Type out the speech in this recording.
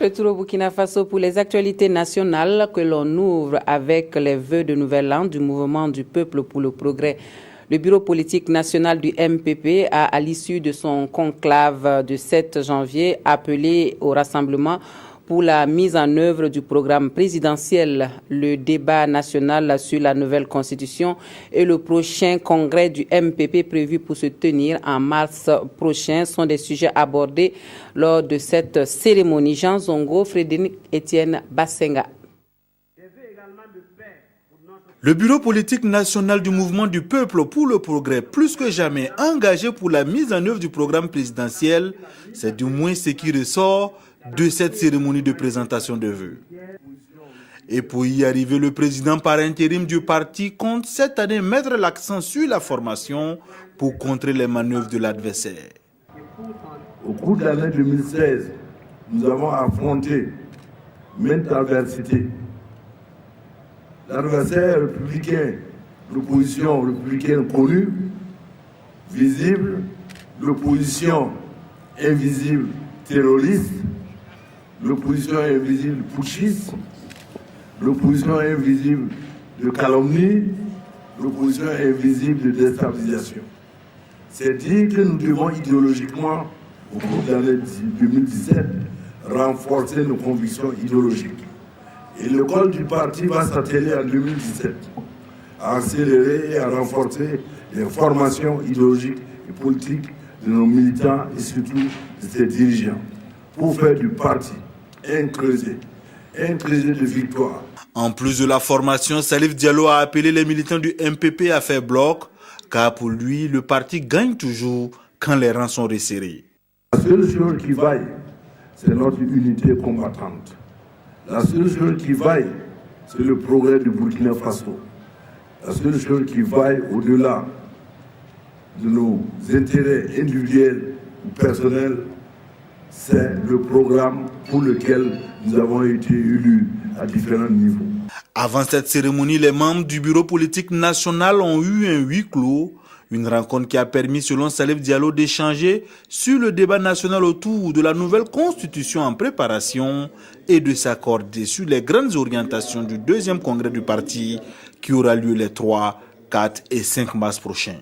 Retour au Burkina Faso pour les actualités nationales que l'on ouvre avec les vœux de nouvel an du mouvement du peuple pour le progrès. Le bureau politique national du MPP a, à l'issue de son conclave du 7 janvier, appelé au rassemblement pour la mise en œuvre du programme présidentiel. Le débat national sur la nouvelle constitution et le prochain congrès du MPP prévu pour se tenir en mars prochain sont des sujets abordés lors de cette cérémonie. Jean Zongo, Frédéric Etienne Bassenga. Le bureau politique national du mouvement du peuple pour le progrès, plus que jamais engagé pour la mise en œuvre du programme présidentiel, c'est du moins ce qui ressort de cette cérémonie de présentation de vœux. Et pour y arriver, le président par intérim du parti compte cette année mettre l'accent sur la formation pour contrer les manœuvres de l'adversaire. Au cours de l'année 2016, nous avons affronté maintes adversités. L'adversaire républicain, l'opposition républicaine connue, visible, l'opposition invisible terroriste, l'opposition invisible putschiste, l'opposition invisible de calomnie, l'opposition invisible de déstabilisation. C'est dire que nous devons idéologiquement, au cours de l'année 2017, renforcer nos convictions idéologiques. Et l'école du parti va s'atteler en 2017 à accélérer et à renforcer les formations idéologiques et politiques de nos militants et surtout de ses dirigeants pour faire du parti un creuset de victoire. En plus de la formation, Salif Diallo a appelé les militants du MPP à faire bloc, car pour lui, le parti gagne toujours quand les rangs sont resserrés. La seule chose qui vaille, c'est notre unité combattante. La seule chose qui vaille, c'est le progrès du Burkina Faso. La seule chose qui vaille au-delà de nos intérêts individuels ou personnels, c'est le programme pour lequel nous avons été élus à différents niveaux. Avant cette cérémonie, les membres du bureau politique national ont eu un huis clos, une rencontre qui a permis, selon Salif Diallo, d'échanger sur le débat national autour de la nouvelle constitution en préparation et de s'accorder sur les grandes orientations du deuxième congrès du parti qui aura lieu les 3, 4 et 5 mars prochains.